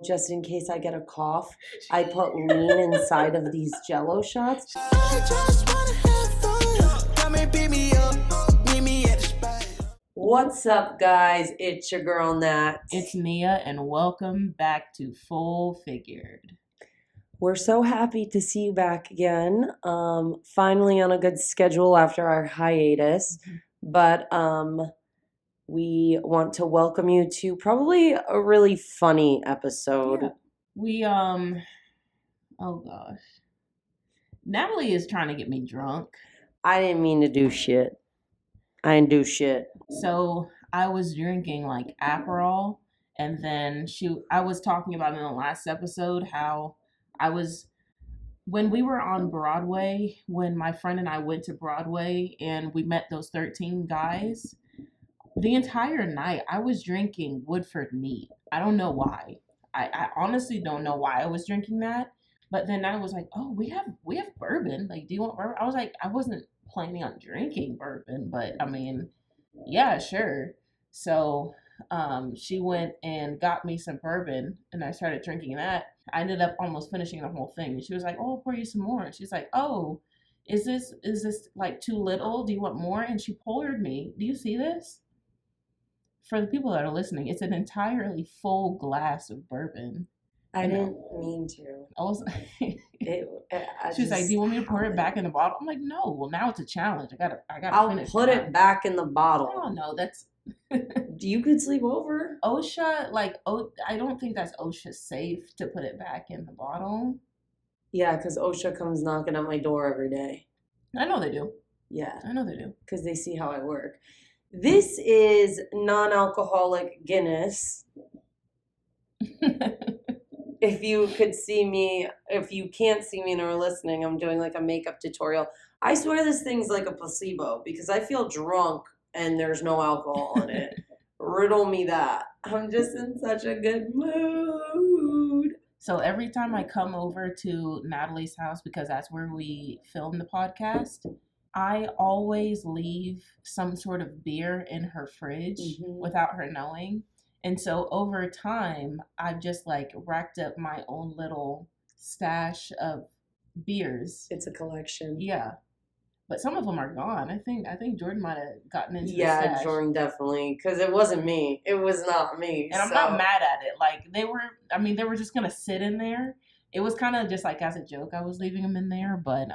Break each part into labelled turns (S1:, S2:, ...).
S1: Just in case I get a cough, I put lean inside of these Jello shots. What's up, guys? It's your girl, Nat.
S2: It's Nia, and welcome back to Full Figured.
S1: We're so happy to see you back again. Finally on a good schedule after our hiatus. But we want to welcome you to probably a really funny episode.
S2: Yeah. We, oh gosh. Natalie is trying to get me drunk.
S1: I didn't mean to do shit. I didn't do shit.
S2: So I was drinking like Aperol, and then I was talking about in the last episode how when we were on Broadway, when my friend and I went to Broadway and we met those 13 guys, the entire night I was drinking Woodford neat. I don't know why. I honestly don't know why I was drinking that. But then I was like, oh, we have bourbon. Like, do you want bourbon? I was like, I wasn't planning on drinking bourbon, but I mean, yeah, sure. So she went and got me some bourbon, and I started drinking that. I ended up almost finishing the whole thing. And she was like, oh, I'll pour you some more. And she's like, oh, is this like too little? Do you want more? And she poured me. Do you see this? For the people that are listening, it's an entirely full glass of bourbon.
S1: I didn't mean to.
S2: I was she was like, do you want me to pour it back in the bottle? I'm like, no. Well, now it's a challenge. I gotta
S1: I'll
S2: finish
S1: put it back in the bottle.
S2: Oh, no, that's...
S1: You could sleep over.
S2: OSHA, I don't think that's OSHA safe to put it back in the bottle.
S1: Yeah, because OSHA comes knocking at my door every day.
S2: I know they do.
S1: Yeah.
S2: I know they do.
S1: Because they see how I work. This is non-alcoholic Guinness. If you could see me, if you can't see me and are listening, I'm doing like a makeup tutorial. I swear this thing's like a placebo because I feel drunk and there's no alcohol in it. Riddle me that. I'm just in such a good mood.
S2: So every time I come over to Natalie's house, because that's where we film the podcast, I always leave some sort of beer in her fridge without her knowing. And so over time, I've just like racked up my own little stash of beers.
S1: It's a collection.
S2: Yeah. But some of them are gone. I think Jordan might have gotten into the stash.
S1: Jordan definitely. Because it wasn't me. It was not me.
S2: And I'm not mad at it. Like, they were just going to sit in there. It was kind of just like as a joke I was leaving them in there. But,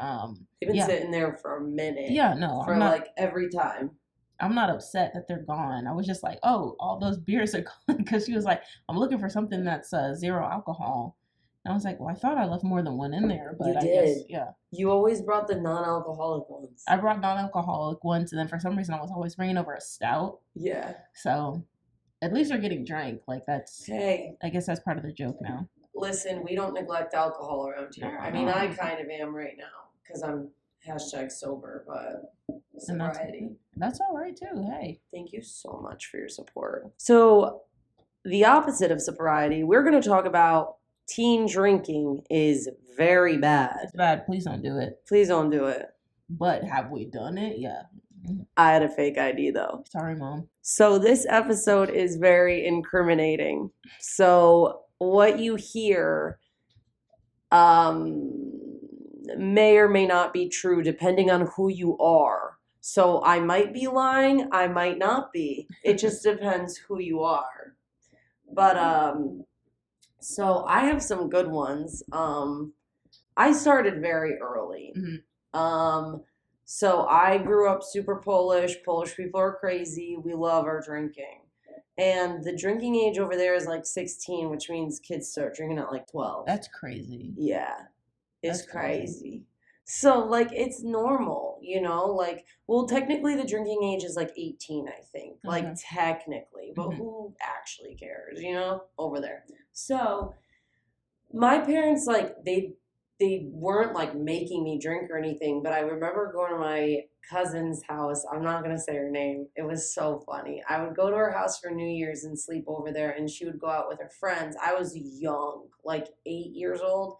S1: they've been sitting there for a minute.
S2: Yeah, no.
S1: For like every time.
S2: I'm not upset that they're gone. I was just like, oh, all those beers are gone. Because she was like, I'm looking for something that's zero alcohol. And I was like, well, I thought I left more than one in there. But
S1: you did.
S2: I guess, yeah.
S1: You always brought the non-alcoholic ones.
S2: I brought non-alcoholic ones. And then for some reason, I was always bringing over a stout.
S1: Yeah.
S2: So at least they're getting drank. Like, that's...
S1: Hey.
S2: I guess that's part of the joke now.
S1: Listen, we don't neglect alcohol around here. I mean, I kind of am right now. Because I'm #sober, but sobriety.
S2: That's all right, too. Hey.
S1: Thank you so much for your support. So, the opposite of sobriety, we're going to talk about teen drinking is very bad.
S2: It's bad. Please don't do it.
S1: Please don't do it.
S2: But have we done it? Yeah.
S1: I had a fake ID, though.
S2: Sorry, Mom.
S1: So, this episode is very incriminating. So, what you hear may or may not be true depending on who you are. So I might be lying, I might not be. It just depends who you are. But so I have some good ones. I started very early. So I grew up super Polish. Polish people are crazy. We love our drinking. And the drinking age over there is like 16, which means kids start drinking at like 12.
S2: That's crazy.
S1: Yeah. It's crazy. So, like, it's normal, you know? Like, well, technically the drinking age is like 18, I think. Like, technically. But who actually cares, you know? Over there. So, my parents, like, they weren't, like, making me drink or anything. But I remember going to my cousin's house. I'm not going to say her name. It was so funny. I would go to her house for New Year's and sleep over there. And she would go out with her friends. I was young, like 8 years old.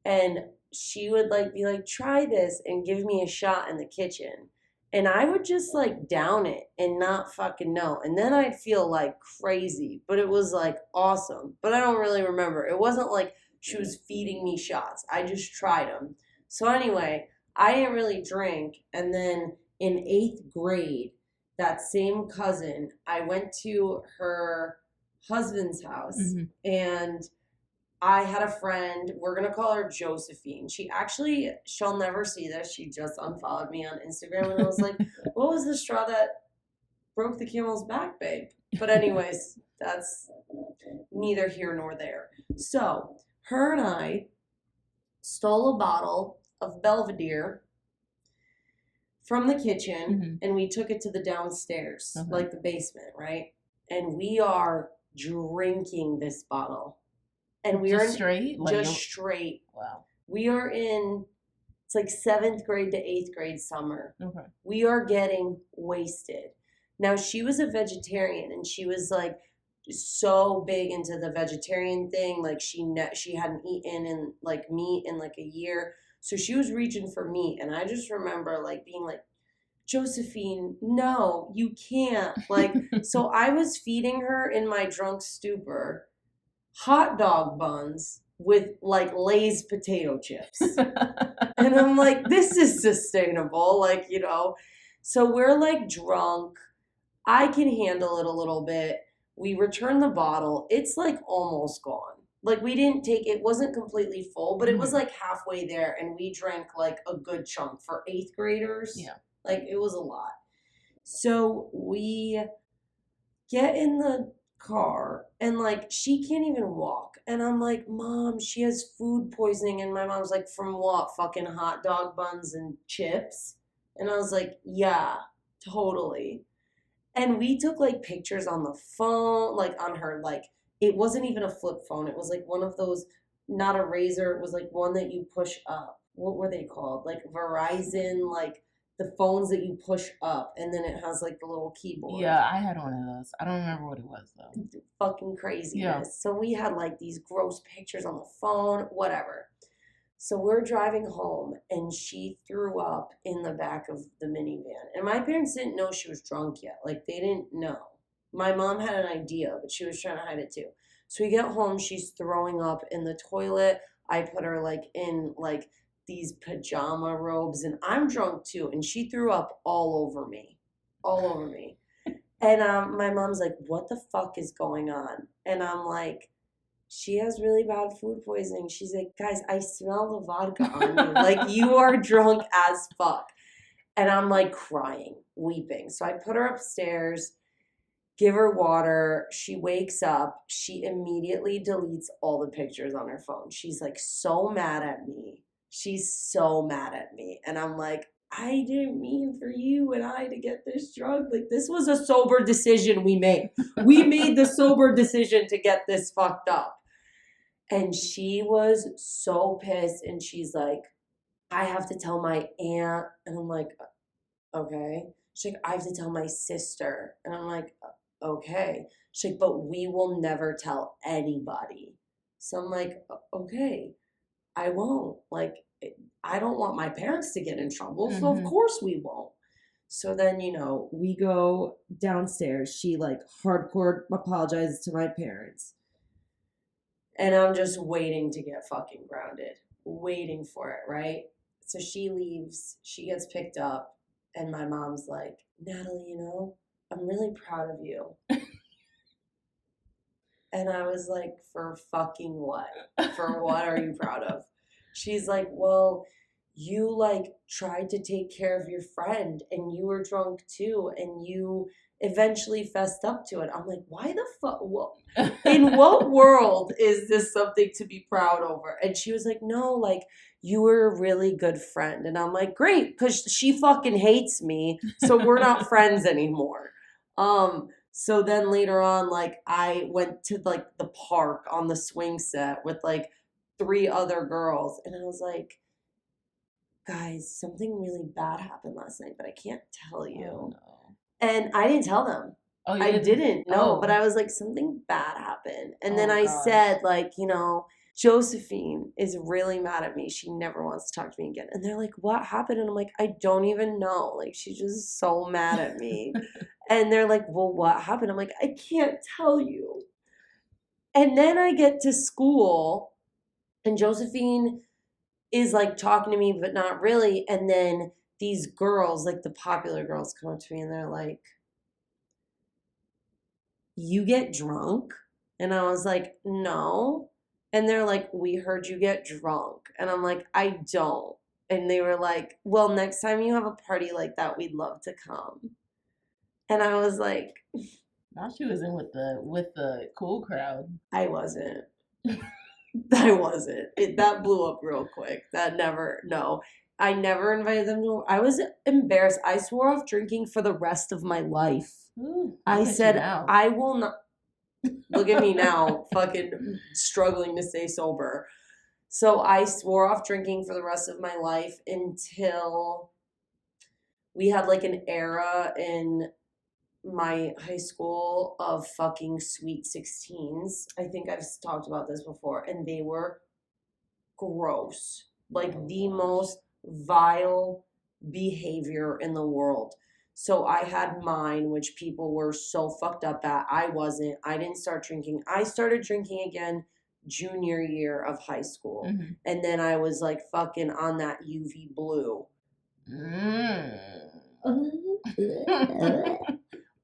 S1: And she would like be like, try this and give me a shot in the kitchen. And I would just like down it and not fucking know. And then I'd feel like crazy, but it was like awesome. But I don't really remember. It wasn't like she was feeding me shots. I just tried them. So anyway, I didn't really drink. And then in 8th grade, that same cousin, I went to her husband's house and I had a friend, we're going to call her Josephine. She'll never see this. She just unfollowed me on Instagram and I was like, what was the straw that broke the camel's back, babe? But anyways, that's neither here nor there. So her and I stole a bottle of Belvedere from the kitchen and we took it to the downstairs, like the basement, right? And we are drinking this bottle. And we are
S2: straight?
S1: Just straight.
S2: Wow.
S1: We are in, it's like 7th grade to 8th grade summer.
S2: Okay.
S1: We are getting wasted. Now, she was a vegetarian and she was like so big into the vegetarian thing. Like she hadn't eaten in like meat in like a year. So she was reaching for meat. And I just remember like being like, Josephine, no, you can't. Like, so I was feeding her in my drunk stupor hot dog buns with like Lay's potato chips. And I'm like, this is sustainable. Like, you know, so we're like drunk. I can handle it a little bit. We return the bottle. It's like almost gone. Like we didn't take, it wasn't completely full, but it was like halfway there. And we drank like a good chunk for 8th graders.
S2: Yeah.
S1: Like it was a lot. So we get in the car and like she can't even walk and I'm like, Mom, she has food poisoning. And my mom's like, from what? Fucking hot dog buns and chips? And I was like, yeah, totally. And we took like pictures on the phone, like on her, like it wasn't even a flip phone, it was like one of those, not a Razor, it was like one that you push up. What were they called? Like Verizon, like the phones that you push up and then it has like the little keyboard.
S2: Yeah, I had one of those. I don't remember what it was though.
S1: Fucking craziness.
S2: Yeah.
S1: So we had like these gross pictures on the phone, whatever. So we're driving home and she threw up in the back of the minivan. And my parents didn't know she was drunk yet. Like they didn't know. My mom had an idea, but she was trying to hide it too. So we get home, she's throwing up in the toilet. I put her like in like these pajama robes and I'm drunk too. And she threw up all over me. And my mom's like, what the fuck is going on? And I'm like, she has really bad food poisoning. She's like, guys, I smell the vodka on you. Like you are drunk as fuck. And I'm like crying, weeping. So I put her upstairs, give her water. She wakes up. She immediately deletes all the pictures on her phone. She's like so mad at me. And I'm like, I didn't mean for you and I to get this drug. Like this was a sober decision we made. We made the sober decision to get this fucked up. And she was so pissed and she's like, I have to tell my aunt. And I'm like, okay. She's like, I have to tell my sister. And I'm like, okay. She's like, but we will never tell anybody. So I'm like, okay, I won't. Like, I don't want my parents to get in trouble. So of course we won't. So then, you know, we go downstairs. She like hardcore apologizes to my parents. And I'm just waiting to get fucking grounded. Waiting for it, right? So she leaves. She gets picked up. And my mom's like, Natalie, you know, I'm really proud of you. And I was like, for fucking what? For what are you proud of? She's like, well, you like tried to take care of your friend and you were drunk too and you eventually fessed up to it. I'm like, why the fuck? In what world is this something to be proud over? And she was like, no, like you were a really good friend. And I'm like, great, because she fucking hates me. So we're not friends anymore. So then later on, like I went to like the park on the swing set with like 3 other girls. And I was like, guys, something really bad happened last night, but I can't tell you.
S2: Oh, no.
S1: And I didn't tell them.
S2: Oh,
S1: I didn't know, but I was like, something bad happened. And then I said, like, you know, Josephine is really mad at me. She never wants to talk to me again. And they're like, what happened? And I'm like, I don't even know. Like, she's just so mad at me. And they're like, well, what happened? I'm like, I can't tell you. And then I get to school, and Josephine is like talking to me, but not really. And then these girls, like the popular girls, come up to me and they're like, you get drunk? And I was like, no. And they're like, we heard you get drunk. And I'm like, I don't. And they were like, well, next time you have a party like that, we'd love to come. And I was like,
S2: Now she was in with the cool crowd.
S1: I wasn't. I wasn't. That blew up real quick. No. I never invited them to. I was embarrassed. I swore off drinking for the rest of my life.
S2: Ooh,
S1: I said, I will not. Look at me now, fucking struggling to stay sober. So I swore off drinking for the rest of my life until we had like an era in my high school of fucking sweet 16s. I think I've talked about this before, and they were gross. Like the most vile behavior in the world. So I had mine, which people were so fucked up at. I wasn't. I didn't start drinking. I started drinking again junior year of high school.
S2: Mm-hmm.
S1: And then I was like fucking on that UV blue.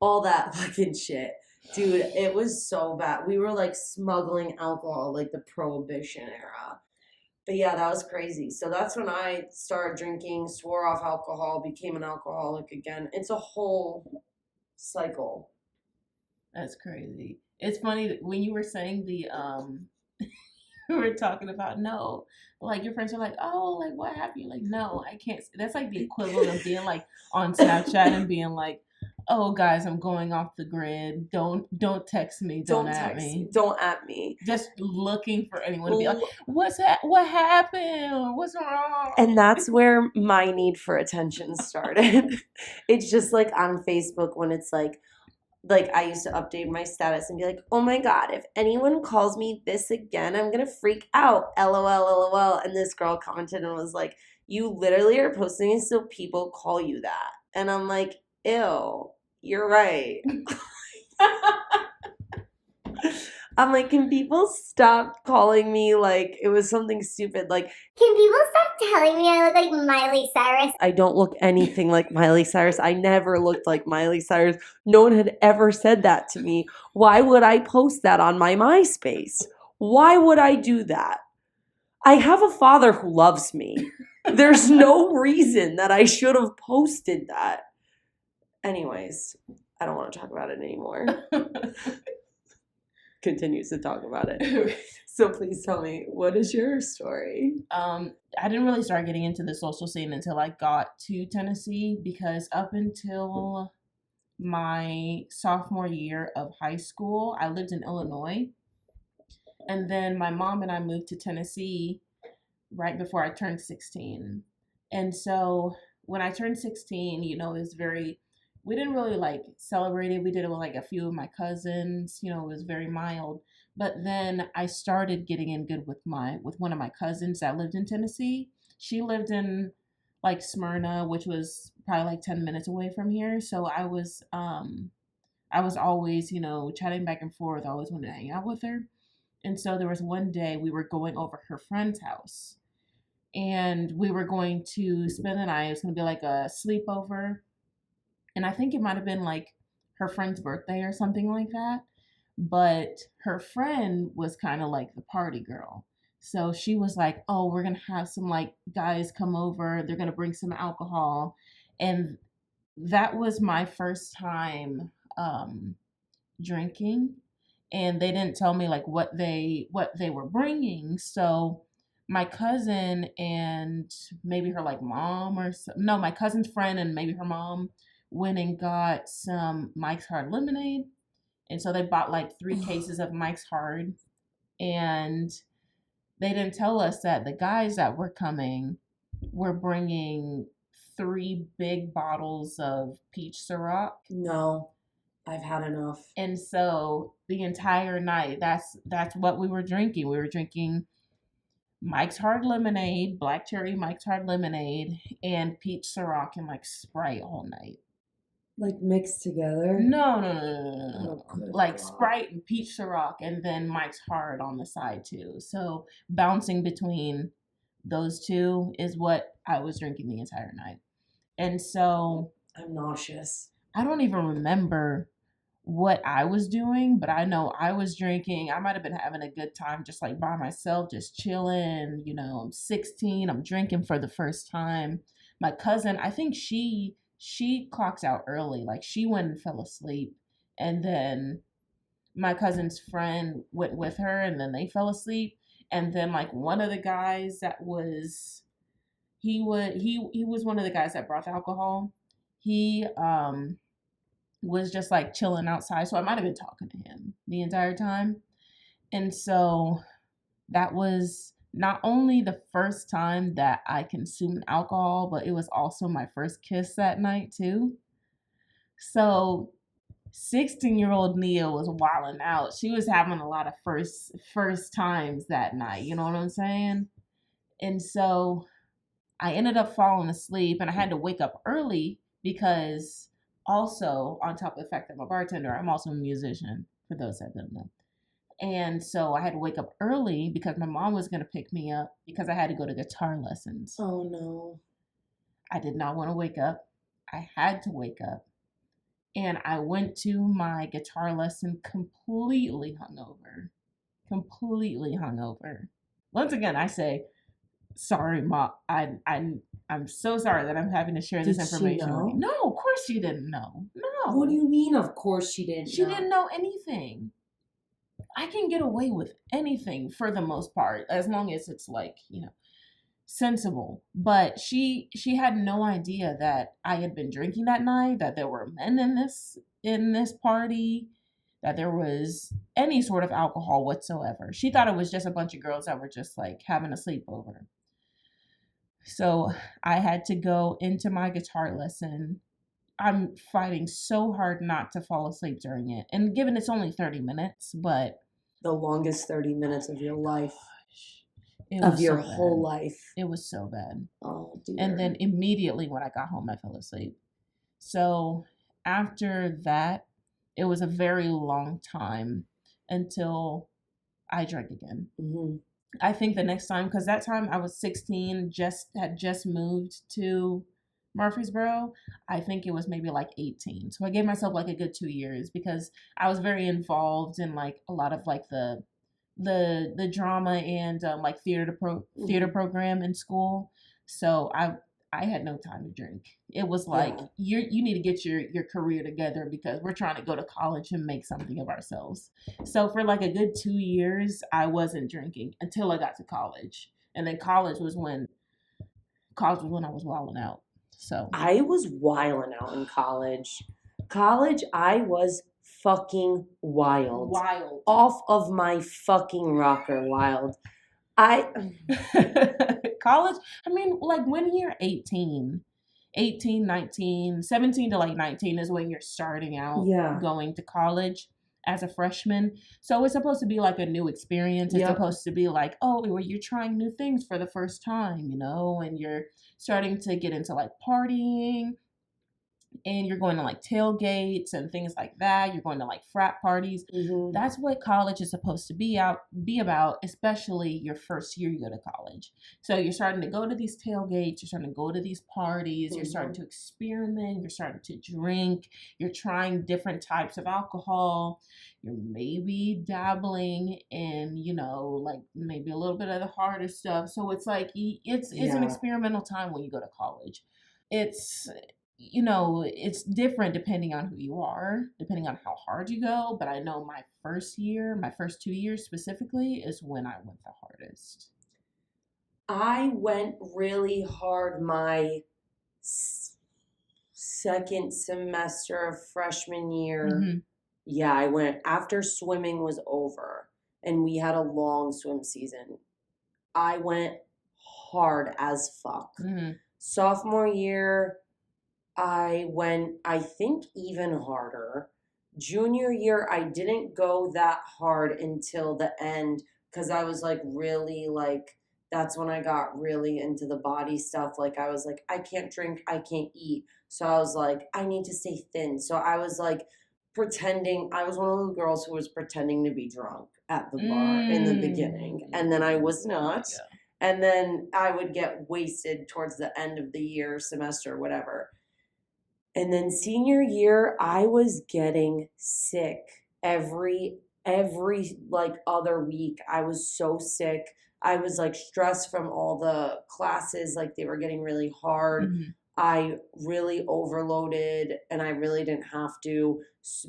S1: All that fucking shit. Dude, it was so bad. We were like smuggling alcohol, like the Prohibition era. But yeah, that was crazy. So that's when I started drinking, swore off alcohol, became an alcoholic again. It's a whole cycle.
S2: That's crazy. It's funny that when you were saying we were talking about no, like your friends are like, oh, like what happened? You're like, no, I can't. That's like the equivalent of being like on Snapchat and being like, oh guys, I'm going off the grid. Don't text me. Don't at me.
S1: Don't at me.
S2: Just looking for anyone to be like, what happened? What's wrong?
S1: And that's where my need for attention started. It's just like on Facebook when it's like I used to update my status and be like, oh my God, if anyone calls me this again, I'm going to freak out. LOL, LOL. And this girl commented and was like, you literally are posting it so people call you that. And I'm like, ew, you're right. I'm like, can people stop calling me like it was something stupid? Like,
S3: can people stop telling me I look like Miley Cyrus?
S1: I don't look anything like Miley Cyrus. I never looked like Miley Cyrus. No one had ever said that to me. Why would I post that on my MySpace? Why would I do that? I have a father who loves me. There's no reason that I should have posted that. Anyways, I don't want to talk about it anymore. Continues to talk about it. So please tell me, what is your story?
S2: I didn't really start getting into the social scene until I got to Tennessee, because up until my sophomore year of high school, I lived in Illinois. And then my mom and I moved to Tennessee right before I turned 16. And so when I turned 16, it was we didn't really like celebrate it. We did it with like a few of my cousins, it was very mild. But then I started getting in good with one of my cousins that lived in Tennessee. She lived in like Smyrna, which was probably like 10 minutes away from here. So I was always, chatting back and forth. I always wanted to hang out with her. And so there was one day we were going over her friend's house, and we were going to spend the night. It was going to be like a sleepover. And I think it might have been like her friend's birthday or something like that. But her friend was kind of like the party girl. So she was like, oh, we're going to have some like guys come over. They're going to bring some alcohol. And that was my first time drinking. And they didn't tell me like what they were bringing. So my cousin and maybe her like mom my cousin's friend and maybe her mom went and got some Mike's Hard lemonade. And so they bought like 3 cases of Mike's Hard. And they didn't tell us that the guys that were coming were bringing 3 big bottles of peach Ciroc.
S1: No, I've had enough.
S2: And so the entire night, that's what we were drinking. We were drinking Mike's Hard Lemonade, black cherry Mike's Hard Lemonade, and peach Ciroc and like Sprite all night.
S1: Like mixed together?
S2: No.
S1: Oh, good
S2: Like
S1: God.
S2: Sprite and peach Ciroc, and then Mike's Hard on the side too. So bouncing between those two is what I was drinking the entire night. And so
S1: I'm nauseous.
S2: I don't even remember what I was doing, but I know I was drinking. I might have been having a good time just like by myself, just chilling. You know, I'm 16, I'm drinking for the first time. My cousin, I think she clocks out early. Like she went and fell asleep. And then my cousin's friend went with her and then they fell asleep. And then like one of the guys that was he was one of the guys that brought the alcohol. He was just like chilling outside. So I might have been talking to him the entire time. And so that was not only the first time that I consumed alcohol, but it was also my first kiss that night too. So 16-year-old Nia was wilding out. She was having a lot of first times that night. You know what I'm saying? And so I ended up falling asleep and I had to wake up early because also on top of the fact that I'm a bartender, I'm also a musician, for those that don't know. And so I had to wake up early because my mom was going to pick me up because I had to go to guitar lessons.
S1: Oh no.
S2: I did not want to wake up. I had to wake up. And I went to my guitar lesson completely hungover. Once again, I say, sorry, Mom. I'm so sorry that I'm having to share this information with you. No, of course she didn't know. No.
S1: What do you mean, of course she didn't
S2: She didn't know anything. I can get away with anything for the most part, as long as it's like, you know, sensible. But she had no idea that I had been drinking that night, that there were men in this party, that there was any sort of alcohol whatsoever. She thought it was just a bunch of girls that were just like having a sleepover. So I had to go into my guitar lesson. I'm fighting so hard not to fall asleep during it. And given it's only 30 minutes, but
S1: the longest 30 minutes of your life.
S2: Of
S1: your whole life.
S2: It was so bad.
S1: Oh, dear.
S2: And then immediately when I got home, I fell asleep. So after that, it was a very long time until I drank again.
S1: Mm-hmm.
S2: I think the next time, because that time I was 16, had just moved to Murfreesboro. I think it was maybe like 18. So I gave myself like a good 2 years because I was very involved in like a lot of like the drama and like theater program in school. So I had no time to drink. It was like you need to get your career together because we're trying to go to college and make something of ourselves. So for like a good 2 years, I wasn't drinking until I got to college, and then college was when I was wilding out. So
S1: I was wilding out in college. I was fucking wild. Off of my fucking rocker wild.
S2: College, I mean, like when you're 18, 19, 17 to like 19 is when you're starting out going to college as a freshman. So it's supposed to be like a new experience. It's supposed to be like, oh, well, you're trying new things for the first time, you know, and you're starting to get into like partying. And you're going to like tailgates and things like that. You're going to like frat parties.
S1: Mm-hmm.
S2: That's what college is supposed to be about, especially your first year you go to college. So you're starting to go to these tailgates. You're starting to go to these parties.
S1: Mm-hmm.
S2: You're starting to experiment. You're starting to drink. You're trying different types of alcohol. You're maybe dabbling in, you know, like maybe a little bit of the harder stuff. So it's like, it's an experimental time when you go to college. It's... You know, it's different depending on who you are, depending on how hard you go. But I know my first 2 years specifically, is when I went the hardest.
S1: I went really hard my second semester of freshman year.
S2: Mm-hmm.
S1: Yeah, I went after swimming was over and we had a long swim season. I went hard as fuck.
S2: Mm-hmm.
S1: Sophomore year, I went, I think, even harder. Junior year, I didn't go that hard until the end because I was like really like that's when I got really into the body stuff. Like, I was like, I can't drink, I can't eat. So I was like, I need to stay thin. So I was like pretending, I was one of the girls who was pretending to be drunk at the bar in the beginning. And then I was not.
S2: Yeah.
S1: And then I would get wasted towards the end of the year, semester, whatever. And then senior year, I was getting sick every like other week. I was so sick. I was like stressed from all the classes, like they were getting really hard.
S2: Mhm.
S1: I really overloaded and I really didn't have to.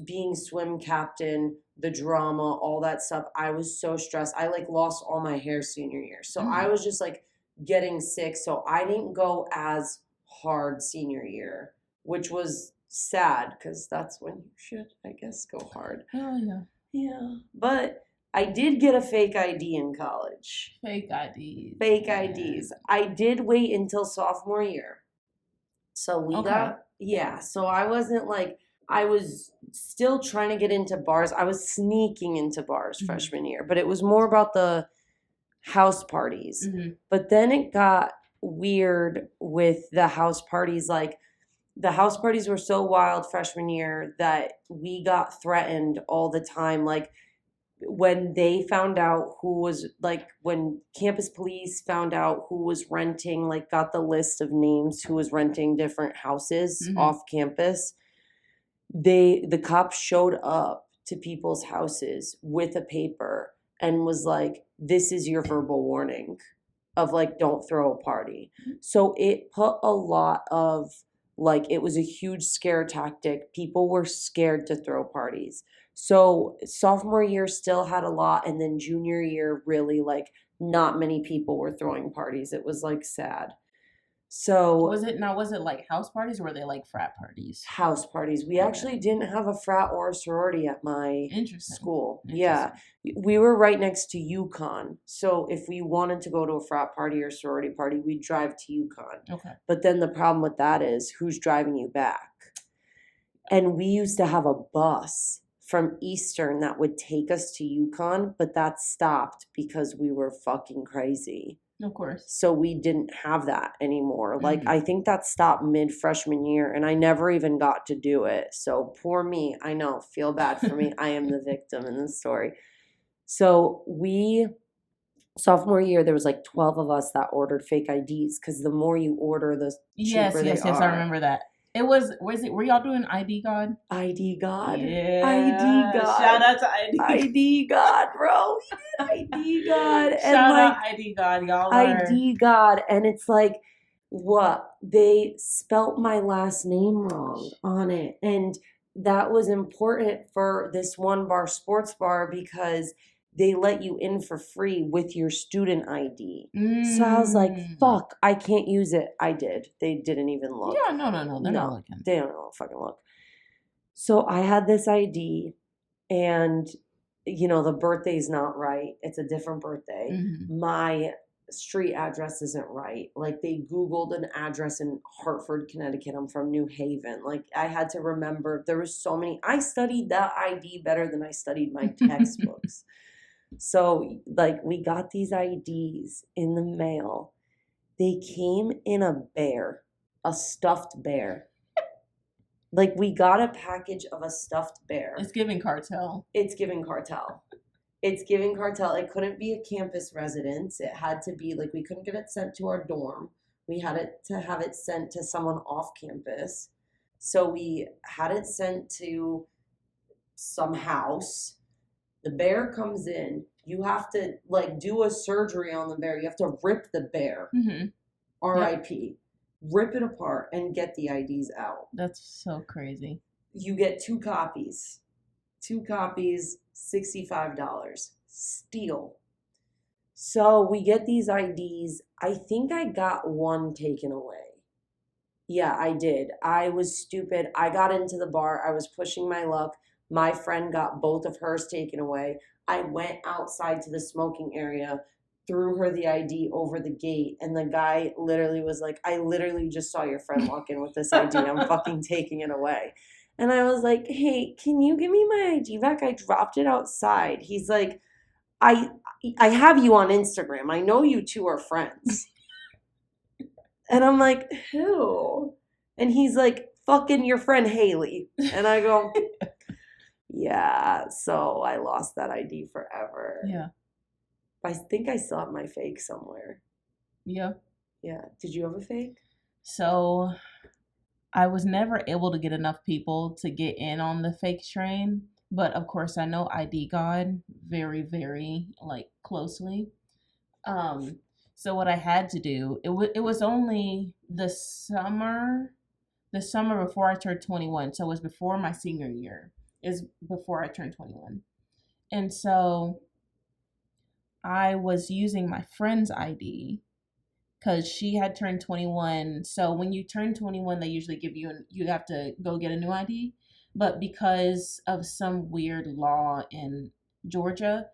S1: Being swim captain, the drama, all that stuff, I was so stressed. I like lost all my hair senior year. So I was just like getting sick. So I didn't go as hard senior year, which was sad because that's when you should, I guess, go hard.
S2: Oh, yeah.
S1: Yeah. But I did get a fake ID in college.
S2: Fake IDs.
S1: Fake
S2: man.
S1: IDs. I did wait until sophomore year. So we got, yeah. So I wasn't like, I was still trying to get into bars. I was sneaking into bars freshman year, but it was more about the house parties. But then it got weird with the house parties. Like, the house parties were so wild freshman year that we got threatened all the time. Like, when they found out who was, like, when campus police found out who was renting, like, got the list of names who was renting different houses off campus, the cops showed up to people's houses with a paper and was like, this is your verbal warning of, like, don't throw a party. So it put a lot of, like, it was a huge scare tactic. People were scared to throw parties. So sophomore year still had a lot, and then junior year, really, like, not many people were throwing parties. It was, like, sad. So
S2: Was it like house parties or were they like frat parties?
S1: House parties. We actually didn't have a frat or a sorority at my school. Yeah. We were right next to UConn. So if we wanted to go to a frat party or sorority party, we'd drive to UConn.
S2: Okay.
S1: But then the problem with that is who's driving you back? And we used to have a bus from Eastern that would take us to UConn, but that stopped because we were fucking crazy.
S2: Of course.
S1: So we didn't have that anymore. Like, I think that stopped mid-freshman year, and I never even got to do it. So poor me. I know. Feel bad for me. I am the victim in this story. So sophomore year, there was like 12 of us that ordered fake IDs because the more you order, the cheaper they are.
S2: Yes, I remember that. Were y'all doing ID God?
S1: ID God.
S2: Yeah.
S1: ID God.
S2: Shout out to ID God.
S1: ID God, bro. ID God. And
S2: Shout
S1: like,
S2: out ID God, y'all.
S1: ID God. And it's like, what? They spelt my last name wrong on it. And that was important for this one bar, sports bar, because they let you in for free with your student ID. So I was like, fuck, I can't use it. I did. They didn't even look.
S2: Yeah, no. They're not looking.
S1: They don't fucking look. So I had this ID, and, you know, the birthday's not right. It's a different birthday. My street address isn't right. Like, they Googled an address in Hartford, Connecticut. I'm from New Haven. Like, I had to remember. There was so many. I studied that ID better than I studied my textbooks. So, like, we got these IDs in the mail. They came in a bear, a stuffed bear. Like, we got a package of a stuffed bear.
S2: It's giving cartel.
S1: It's giving cartel. It's giving cartel. It couldn't be a campus residence. It had to be, like, we couldn't get it sent to our dorm. We had to have it sent to someone off campus. So we had it sent to some house. The bear comes in. You have to, like, do a surgery on the bear. You have to rip the bear. R.I.P. Yep. Rip it apart and get the IDs out.
S2: That's so crazy.
S1: You get 2 copies. 2 copies, $65. Steal. So we get these IDs. I think I got one taken away. Yeah, I did. I was stupid. I got into the bar. I was pushing my luck. My friend got both of hers taken away. I went outside to the smoking area, threw her the ID over the gate, and the guy literally was like, I literally just saw your friend walk in with this ID, and I'm fucking taking it away. And I was like, hey, can you give me my ID back? I dropped it outside. He's like, I have you on Instagram. I know you two are friends. And I'm like, who? And he's like, fucking your friend Haley. And I go, yeah. So I lost that ID forever.
S2: Yeah.
S1: I think I still have my fake somewhere.
S2: Yeah.
S1: Yeah. Did you have a fake?
S2: So I was never able to get enough people to get in on the fake train. But of course, I know ID God very, very like closely. So what I had to do, it was only the summer before I turned 21. So it was before my senior year. Is before I turned 21. And so I was using my friend's ID because she had turned 21. So when you turn 21, they usually you have to go get a new ID. But because of some weird law in Georgia,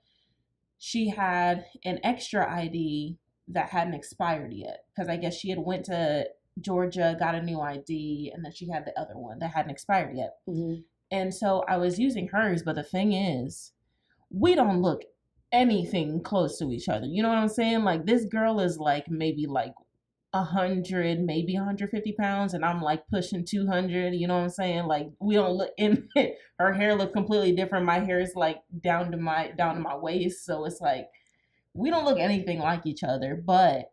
S2: she had an extra ID that hadn't expired yet. Because I guess she had went to Georgia, got a new ID, and then she had the other one that hadn't expired yet.
S1: Mm-hmm.
S2: And so I was using hers, but the thing is, we don't look anything close to each other. You know what I'm saying? Like this girl is like maybe like 100, maybe 150 pounds, and I'm like pushing 200. You know what I'm saying? Like we don't look in. Her hair look completely different. My hair is like down to my waist, so it's like we don't look anything like each other. But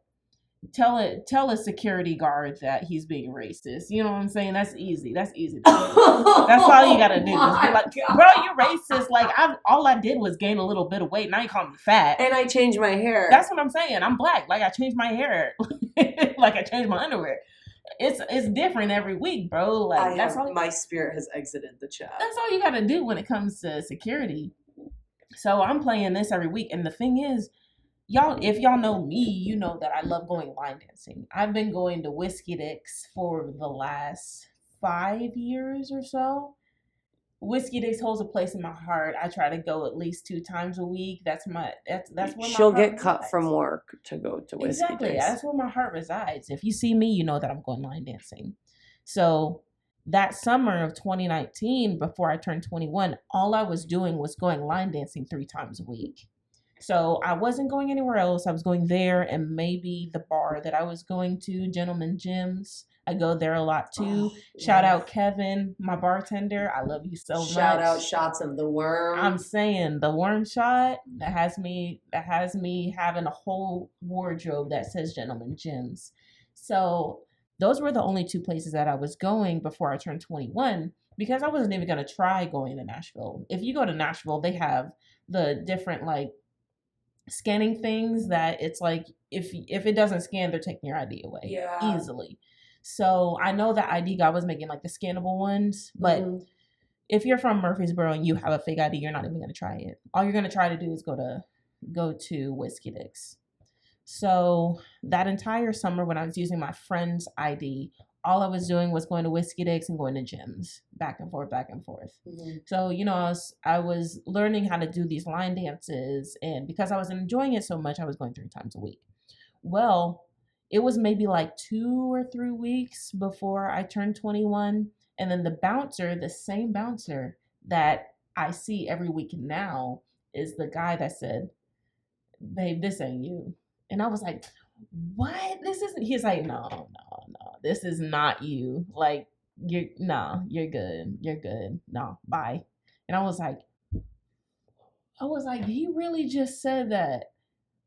S2: tell a security guard that he's being racist. You know what I'm saying? That's easy. That's easy. That's all you gotta do. Is be like, bro, you're racist. Like all I did was gain a little bit of weight. Now you call me fat.
S1: And I changed my hair.
S2: That's what I'm saying. I'm black. Like I changed my hair. Like I changed my underwear. It's different every week, bro. Like
S1: my spirit has exited the chat.
S2: That's all you gotta do when it comes to security. So I'm playing this every week, and the thing is, if y'all know me, you know that I love going line dancing. I've been going to Whiskey Dicks for the last 5 years or so. Whiskey Dicks holds a place in my heart. I try to go at least 2 times a week. That's where my
S1: she'll
S2: heart
S1: get cut
S2: resides.
S1: from work to go to Whiskey
S2: Exactly.
S1: Dicks.
S2: That's where my heart resides. If you see me, you know that I'm going line dancing. So that summer of 2019, before I turned 21, all I was doing was going line dancing 3 times a week. So I wasn't going anywhere else. I was going there and maybe the bar that I was going to, Gentleman Gyms. I go there a lot too. Shout out Kevin, my bartender. I love you so much.
S1: Shout out Shots of the Worm.
S2: I'm saying the worm shot that has me having a whole wardrobe that says Gentleman Gyms. So those were the only 2 places that I was going before I turned 21 because I wasn't even going to try going to Nashville. If you go to Nashville, they have the different like scanning things that it's like if it doesn't scan, they're taking your ID away easily. So I know that ID God was making like the scannable ones, but if you're from Murfreesboro and you have a fake ID, you're not even going to try it. All you're going to try to do is go to Whiskey Dicks. So that entire summer when I was using my friend's ID, all I was doing was going to Whiskey Dicks and going to gyms, back and forth. Mm-hmm. So, you know, I was learning how to do these line dances, and because I was enjoying it so much, I was going 3 times a week. Well, it was maybe like 2 or 3 weeks before I turned 21, and then the same bouncer that I see every week now is the guy that said, "Babe, this ain't you." And I was like, what? This isn't. He's like, no, this is not you. Like, you're good. No, bye. And I was like, he really just said that.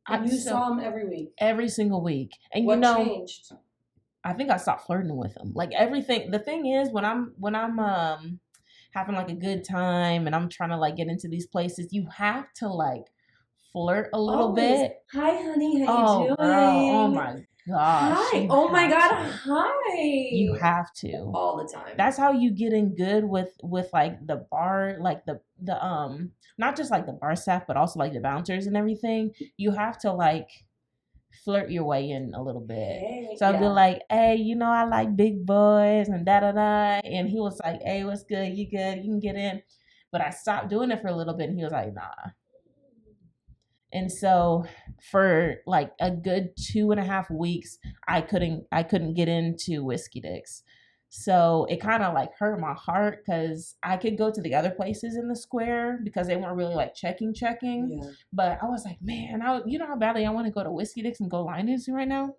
S1: And you saw him every week,
S2: every single week. And
S1: what changed?
S2: I think I stopped flirting with him. Like everything. The thing is, when I'm having like a good time and I'm trying to like get into these places, you have to like flirt a little bit.
S1: Hi, honey. How you doing?
S2: Girl. Oh my gosh.
S1: Hi. Oh my God. Hi.
S2: You have to.
S1: All the time.
S2: That's how you get in good with like the bar, like the not just like the bar staff, but also like the bouncers and everything. You have to like flirt your way in a little bit. Hey, so I'd be like, hey, you know, I like big boys and da-da-da. And he was like, hey, what's good? You good? You can get in. But I stopped doing it for a little bit and he was like, nah. And so for like a good 2.5 weeks, I couldn't get into Whiskey Dicks. So it kind of like hurt my heart because I could go to the other places in the square because they weren't really like checking.
S1: Yeah.
S2: But I was like, man, you know how badly I want to go to Whiskey Dicks and go line dancing right now?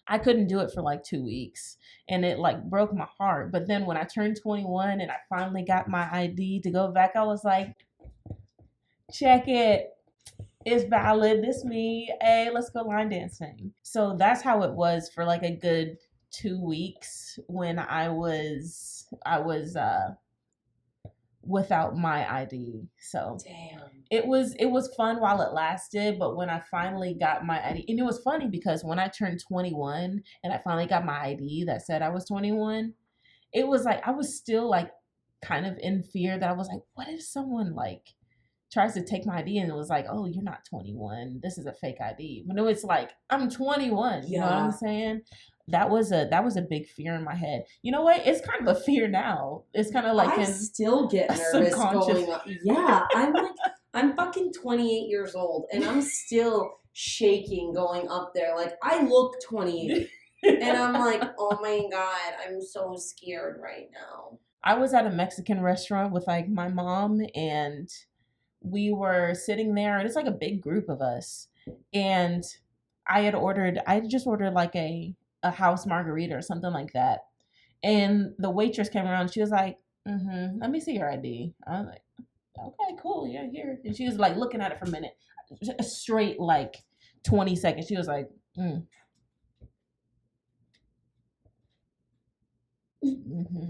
S2: I couldn't do it for like 2 weeks and it like broke my heart. But then when I turned 21 and I finally got my ID to go back, I was like, check it. It's valid. This me. Hey, let's go line dancing. So that's how it was for like a good 2 weeks when I was without my ID. So
S1: Damn.
S2: it was fun while it lasted, but when I finally got my ID, and it was funny because when I turned 21 and I finally got my ID that said I was 21, it was like I was still like kind of in fear that I was like, what if someone like tries to take my ID and it was like, oh, you're not 21. This is a fake ID. But no, it's like I'm 21. You know what I'm saying? That was a big fear in my head. You know what? It's kind of a fear now. It's kind of like
S1: I still get nervous going up. Yeah, I'm fucking 28 years old and I'm still shaking going up there. Like I look 28 and I'm like, oh my God, I'm so scared right now.
S2: I was at a Mexican restaurant with like my mom and we were sitting there and it's like a big group of us. And I just ordered like a house margarita or something like that. And the waitress came around. She was like, let me see your ID. I was like, okay, cool. Yeah, here. And she was like looking at it for a minute. Straight like 20 seconds. She was like,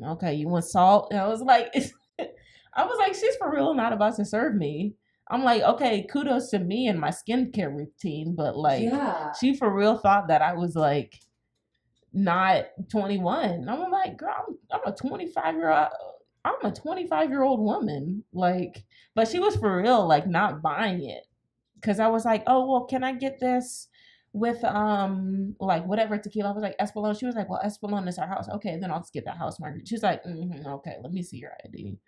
S2: okay, you want salt? And I was like, she's for real not about to serve me. I'm like, okay, kudos to me and my skincare routine, but like, she for real thought that I was like not 21. I'm like, girl, I'm a 25-year-old woman. Like, but she was for real, like not buying it. Cause I was like, oh, well, can I get this with like whatever tequila? I was like, Espolón. She was like, well, Espolón is our house. Okay, then I'll just get that house margarita. She's like, okay, let me see your ID.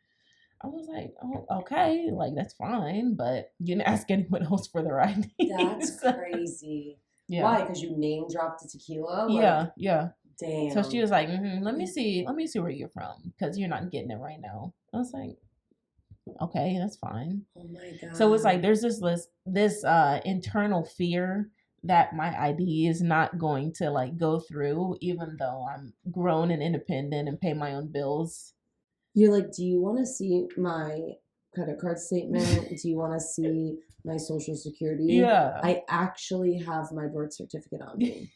S2: I was like, oh, okay, like that's fine, but you didn't ask anyone else for their ID.
S1: That's crazy. Yeah. Why? Because you name dropped the tequila?
S2: Like, yeah.
S1: Damn.
S2: So she was like, let me see where you're from, because you're not getting it right now. I was like, okay, that's fine.
S1: Oh my God.
S2: So it's like there's this internal fear that my ID is not going to like go through, even though I'm grown and independent and pay my own bills.
S1: You're like, do you want to see my credit card statement? Do you want to see my social security?
S2: Yeah.
S1: I actually have my birth certificate on me.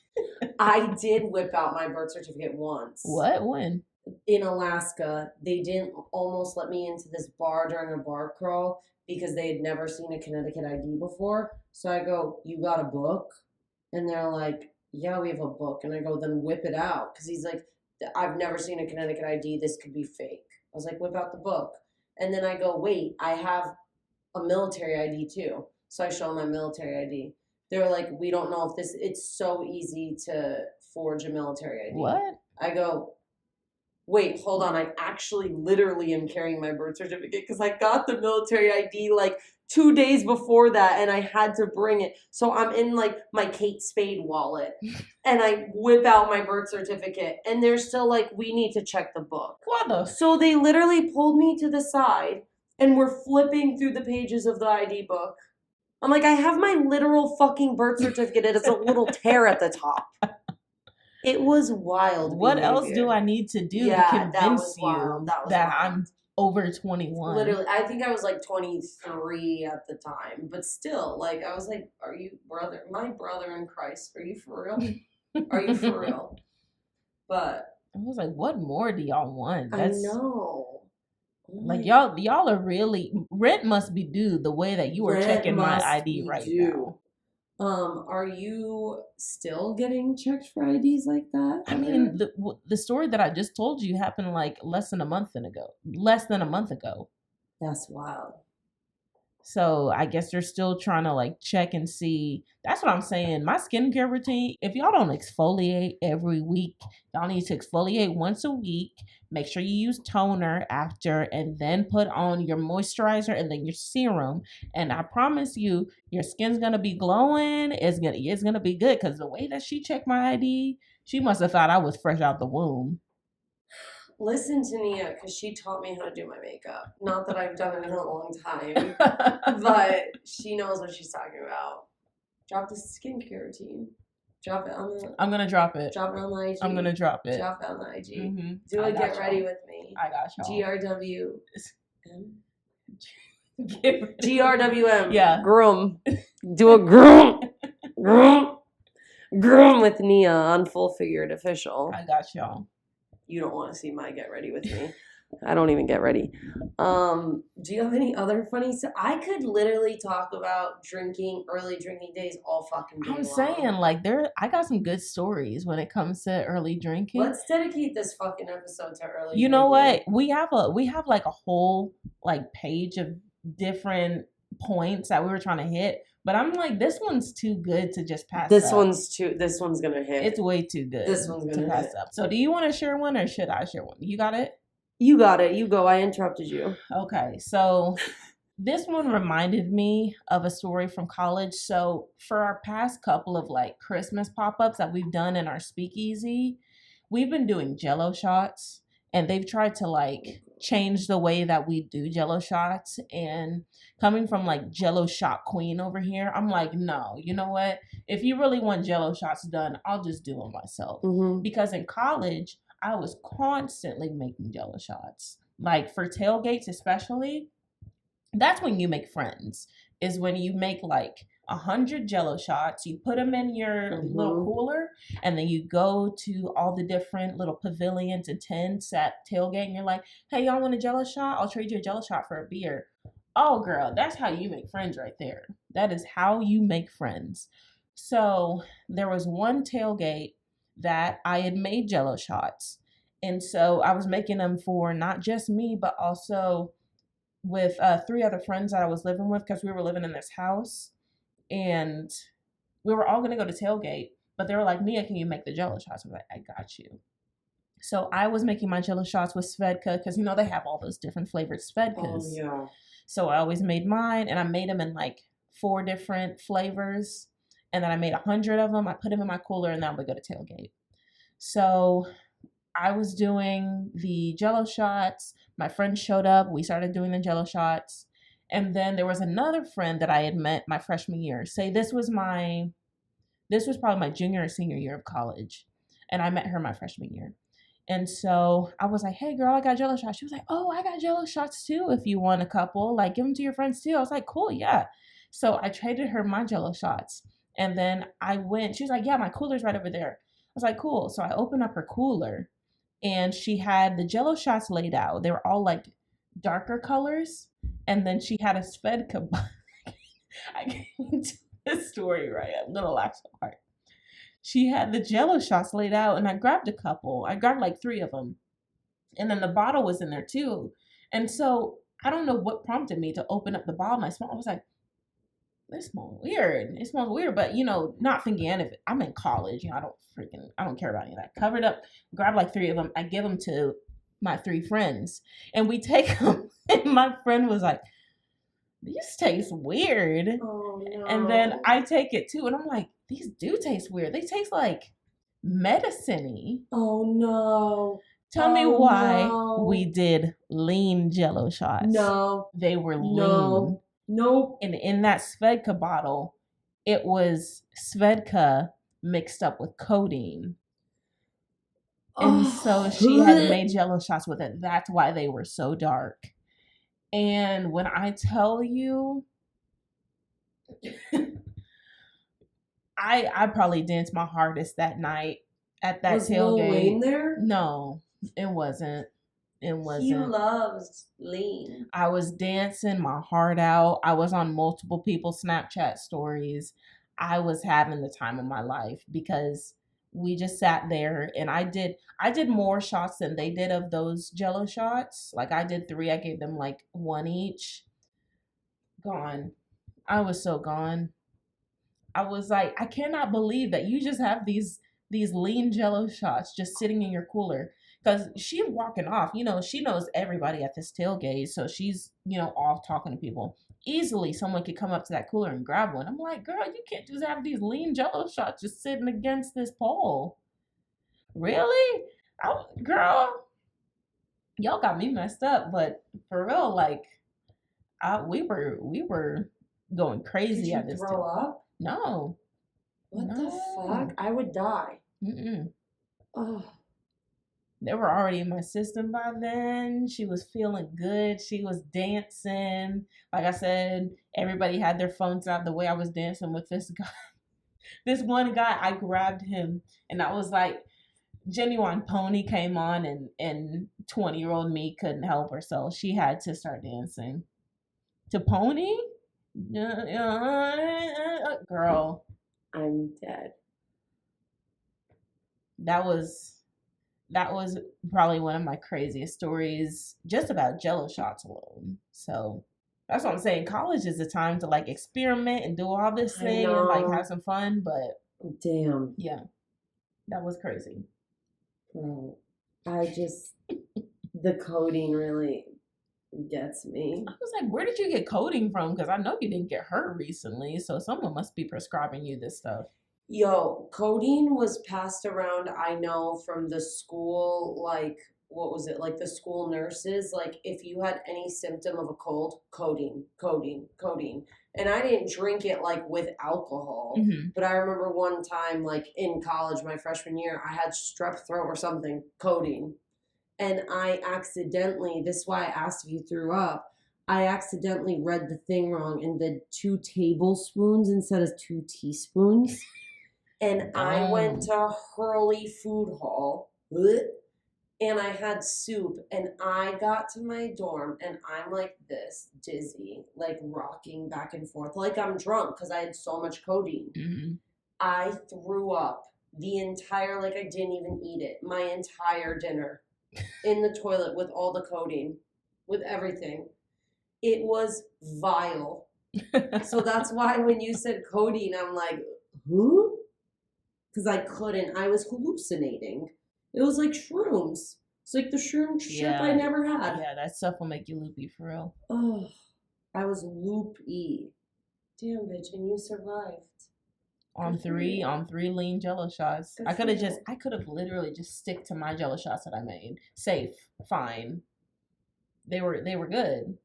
S1: I did whip out my birth certificate once.
S2: What? When?
S1: In Alaska, they didn't almost let me into this bar during a bar crawl because they had never seen a Connecticut ID before. So I go, you got a book? And they're like, yeah, we have a book. And I go, then whip it out. Because he's like, I've never seen a Connecticut ID. This could be fake. I was like, whip out the book. And then I go, wait, I have a military ID too. So I show them my military ID. They're like, we don't know if it's so easy to forge a military ID.
S2: What?
S1: I go, wait, hold on. I actually literally am carrying my birth certificate because I got the military ID like 2 days before that and I had to bring it. So I'm in like my Kate Spade wallet and I whip out my birth certificate and they're still like, we need to check the book.
S2: What the?
S1: So they literally pulled me to the side and were flipping through the pages of the ID book. I'm like, I have my literal fucking birth certificate. It has a little tear at the top. It was wild.
S2: What else do I need to do to convince you that I'm over 21?
S1: Literally, I think I was like 23 at the time, but still, like, I was like, "Are you my brother in Christ? Are you for real? Are you for real?" But
S2: I was like, "What more do y'all want?"
S1: I know.
S2: Like y'all are really, rent must be due the way that you are checking my ID right now.
S1: Are you still getting checked for IDs like that?
S2: I mean, the story that I just told you happened like less than a month ago.
S1: That's wild.
S2: So I guess they're still trying to like check and see. That's what I'm saying. My skincare routine, if y'all don't exfoliate every week, y'all need to exfoliate once a week. Make sure you use toner after and then put on your moisturizer and then your serum. And I promise you, your skin's going to be glowing. It's going to be good because the way that she checked my ID, she must have thought I was fresh out the womb.
S1: Listen to Nia, because she taught me how to do my makeup. Not that I've done it in a long time, but she knows what she's talking about. Drop the skincare routine. Drop it on the.
S2: I'm gonna drop it.
S1: Drop it on the IG.
S2: I'm gonna drop it.
S1: Drop it on the IG.
S2: Mm-hmm.
S1: Do a get ready with me.
S2: I got y'all.
S1: GRWM.
S2: Yeah.
S1: Groom. Do a groom. Groom with Nia on Full Figured Official.
S2: I got y'all.
S1: You don't want to see my get ready with me. I don't even get ready. Do you have any other funny stuff? I could literally talk about early drinking days all fucking day long.
S2: Saying, like, I got some good stories when it comes to early drinking.
S1: Let's dedicate this fucking episode to early drinking.
S2: You know what? We have like a whole like page of different points that we were trying to hit. But I'm like, this one's too good to just pass up. This
S1: one's gonna hit.
S2: It's way too good.
S1: This one's gonna
S2: pass up. So do you want to share one or should I share one? You got it?
S1: You got it. You go. I interrupted you.
S2: Okay. So this one reminded me of a story from college. So for our past couple of like Christmas pop-ups that we've done in our speakeasy, we've been doing Jello shots, and they've tried to like change the way that we do Jello shots. And coming from like Jello shot queen over here, I'm like, no, you know what? If you really want Jello shots done, I'll just do them myself.
S1: Mm-hmm.
S2: Because in college, I was constantly making Jello shots. Like for tailgates especially, that's when you make friends, is when you make like 100 Jello shots, you put them in your little cooler, and then you go to all the different little pavilions and tents at tailgate, and you're like, hey, y'all want a Jello shot? I'll trade you a Jello shot for a beer. Oh, girl, that's how you make friends right there. That is how you make friends. So there was one tailgate that I had made Jello shots, and so I was making them for not just me, but also with 3 other friends that I was living with, because we were living in this house. And we were all going to go to tailgate, but they were like, Nia, can you make the Jello shots? I was like, I got you. So I was making my Jello shots with Svedka, because, you know, they have all those different flavored Svedkas.
S1: Oh, yeah.
S2: So I always made mine, and I made them in like 4 different flavors. And then I made 100 of them. I put them in my cooler, and then I would go to tailgate. So I was doing the Jello shots. My friend showed up. We started doing the Jello shots. And then there was another friend that I had met my freshman year. This was probably my junior or senior year of college. And I met her my freshman year. And so I was like, hey girl, I got Jello shots. She was like, oh, I got Jello shots too. If you want a couple, like give them to your friends too. I was like, cool, yeah. So I traded her my Jello shots. And then she was like, yeah, my cooler's right over there. I was like, cool. So I opened up her cooler, and she had the Jello shots laid out. They were all like darker colors. And then she had a Svedka. I can't do this story right. I'm going to laugh so hard. She had the Jello shots laid out, and I grabbed a couple. I grabbed like 3 of them. And then the bottle was in there too. And so I don't know what prompted me to open up the bottle. And I was like, this smells weird. It smells weird. But, you know, not thinking if I'm in college. You know, I don't care about any of that. Covered up, grabbed like 3 of them. I give them to my 3 friends, and we take them. And my friend was like, these taste weird.
S1: Oh, no.
S2: And then I take it too, and I'm like, these do taste weird. They taste like medicine-y.
S1: Oh no.
S2: Tell me why we did lean Jello shots.
S1: No.
S2: They were lean.
S1: Nope.
S2: And in that Svedka bottle, it was Svedka mixed up with codeine. And so she had made Jello shots with it. That's why they were so dark. And when I tell you, I probably danced my hardest that night at that tailgate. Was Lil
S1: Wayne there?
S2: No, it wasn't. It wasn't.
S1: He loves lean.
S2: I was dancing my heart out. I was on multiple people's Snapchat stories. I was having the time of my life, because we just sat there, and I did more shots than they did of those Jello shots. Like I did 3. I gave them like 1 each. Gone. I was so gone. I was like, I cannot believe that you just have these lean Jello shots just sitting in your cooler. Because she's walking off, you know, she knows everybody at this tailgate. So she's, you know, off talking to people. Easily someone could come up to that cooler and grab one. I'm like, girl, you can't just have these lean Jello shots just sitting against this pole. Really? Girl, y'all got me messed up, but for real, like we were going crazy
S1: Did
S2: at
S1: you
S2: this
S1: throw
S2: time.
S1: up?
S2: No.
S1: What
S2: No.
S1: the fuck? I would die.
S2: Mm-mm.
S1: Oh,
S2: They were already in my system by then. She was feeling good. She was dancing. Like I said, everybody had their phones out the way I was dancing with this guy. This one guy, I grabbed him and I was like, Genuine Pony came on and 20-year-old me couldn't help herself. She had to start dancing. To Pony? Girl,
S1: I'm dead.
S2: that was probably one of my craziest stories just about jello shots alone. So that's what I'm saying. College is a time to like experiment and do all this
S1: I
S2: thing and like
S1: know.
S2: have some fun, but
S1: Damn,
S2: yeah, that was crazy.
S1: bro. The coding really gets me.
S2: I was like, where did you get coding from? Because I know you didn't get hurt recently, so someone must be prescribing you this stuff.
S1: Yo, codeine was passed around, I know, from the school, like, what was it? Like the school nurses, like if you had any symptom of a cold, codeine, codeine, codeine. And I didn't drink it like with alcohol,
S2: Mm-hmm.
S1: but I remember one time, like in college, my freshman year, I had strep throat or something, codeine. And I accidentally, this is why I asked if you threw up. I accidentally read the thing wrong and did 2 tablespoons instead of 2 teaspoons. And I went to Hurley Food Hall and I had soup and I got to my dorm and I'm like this, dizzy, like rocking back and forth, like I'm drunk because I had so much codeine.
S2: Mm-hmm.
S1: I threw up the entire, like I didn't even eat it, my entire dinner in the toilet with all the codeine, with everything. It was vile. So that's why when you said codeine, I'm like, who? Because I couldn't. I was hallucinating. It was like shrooms. It's like the shroom shit I never had.
S2: Yeah, that stuff will make you loopy for real.
S1: Oh, I was loopy. Damn, bitch, and you survived.
S2: On three lean jello shots.
S1: Good
S2: I
S1: for
S2: could have literally just stick to my jello shots that I made. Safe, fine. They were good.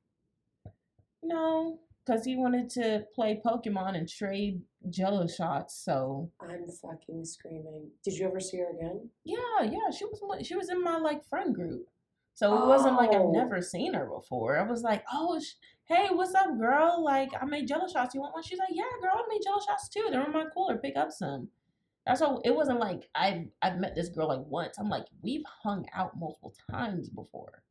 S2: No, because he wanted to play Pokemon and trade jello shots, so
S1: I'm fucking screaming. Did you ever see her again?
S2: yeah, she was in my like friend group. So it wasn't like I've
S1: Oh.
S2: never seen her before. I was like, oh, hey, what's up, girl? Like, I made jello shots. You want one? She's like, yeah, girl, I made jello shots too. They're in my cooler. Pick up some. That's all. It wasn't like I've met this girl like once. I'm like, we've hung out multiple times before.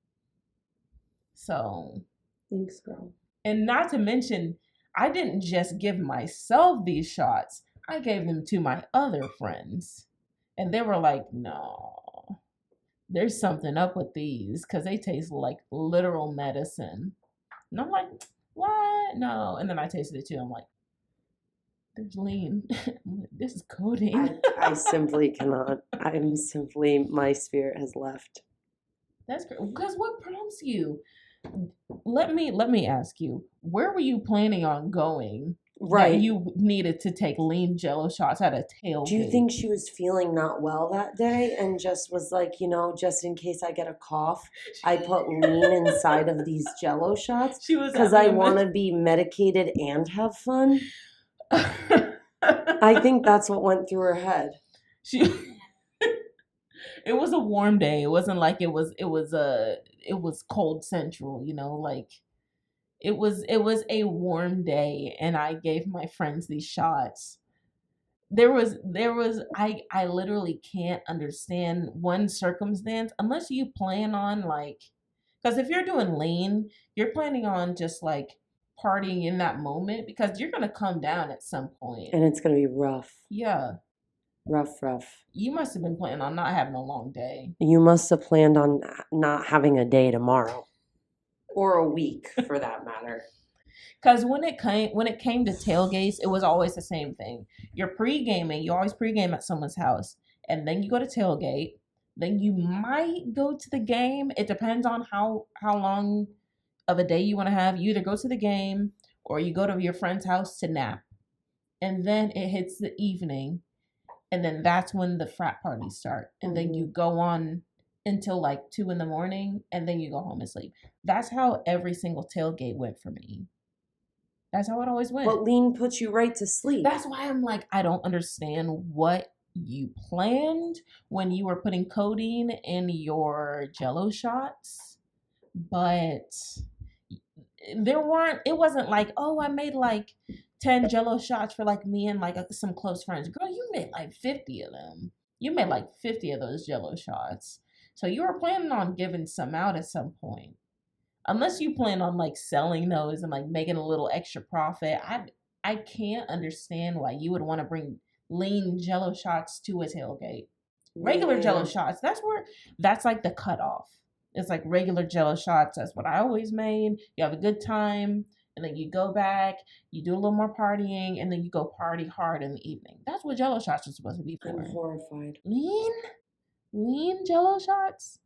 S2: So,
S1: Thanks, girl.
S2: and not to mention, I didn't just give myself these shots. I gave them to my other friends. And they were like, no, there's something up with these because they taste like literal medicine. And I'm like, what? No. And then I tasted it too. I'm like, there's lean. I'm like, this is codeine.
S1: I simply cannot. My spirit has left.
S2: That's great. Because what prompts you? Let me ask you, where were you planning on going?
S1: Right.
S2: That you needed to take lean jello shots at a tailgate.
S1: Do you think she was feeling not well that day and just was like, just in case I get a cough, I put lean inside of these jello shots? Because I want to be medicated and have fun. I think that's what went through her head.
S2: It was a warm day. It wasn't like it was cold central, like it was a warm day and I gave my friends these shots. There was I literally can't understand one circumstance unless you plan on like, because if you're doing lean, you're planning on just like partying in that moment because you're gonna come down at some point.
S1: And it's gonna be rough.
S2: Yeah.
S1: Rough.
S2: You must have been planning on not having a long day.
S1: You must have planned on not having a day tomorrow. Or a week, for that matter.
S2: Because when it came to tailgates, it was always the same thing. You're pre-gaming. You always pre-game at someone's house. And then you go to tailgate. Then you might go to the game. It depends on how long of a day you want to have. You either go to the game or you go to your friend's house to nap. And then it hits the evening. And then that's when the frat parties start. And then you go on until like 2 a.m, and then you go home and sleep. That's how every single tailgate went for me. That's how it always went.
S1: But lean puts you right to sleep.
S2: That's why I'm like, I don't understand what you planned when you were putting codeine in your Jello shots, but it wasn't like, oh, I made like 10 Jello shots for like me and like some close friends. Girl, you made like 50 of them. You made like 50 of those Jello shots. So you were planning on giving some out at some point. Unless you plan on like selling those and like making a little extra profit. I can't understand why you would want to bring lean Jello shots to a tailgate. Regular Jello shots, that's like the cutoff. It's like regular Jello shots. That's what I always made. You have a good time, and then you go back, you do a little more partying, and then you go party hard in the evening. That's what Jello shots are supposed to be for.
S1: I'm horrified.
S2: Lean Jello shots?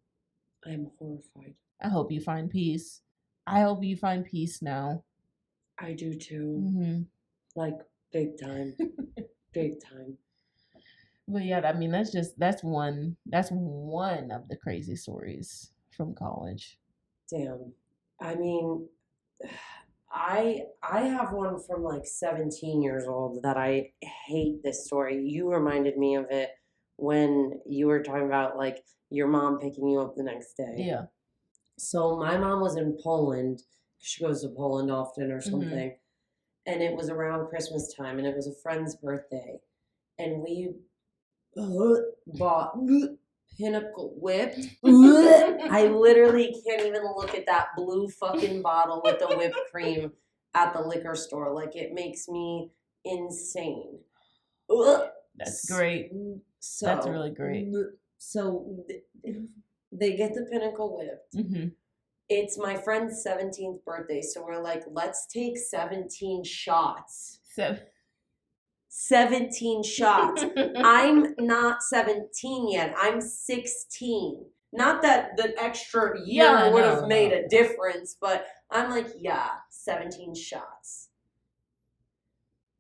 S1: I'm horrified.
S2: I hope you find peace. I hope you find peace now.
S1: I do too.
S2: Mm-hmm.
S1: Like, big time. Big time.
S2: But yeah, I mean, that's one of the crazy stories from college.
S1: Damn. I mean, I have one from like 17 years old that I hate this story. You reminded me of it when you were talking about like your mom picking you up the next day.
S2: Yeah.
S1: So my mom was in Poland. She goes to Poland often or something. Mm-hmm. And it was around Christmas time, and it was a friend's birthday. And we bought Pinnacle whipped. I literally can't even look at that blue fucking bottle with the whipped cream at the liquor store. Like, it makes me insane.
S2: That's great. So, that's really great.
S1: So they get the Pinnacle whipped. Mm-hmm. It's my friend's 17th birthday, so we're like, let's take 17 shots. 17 shots. I'm not 17 yet. I'm 16. Not that the extra year would have made a difference, but I'm like, 17 shots.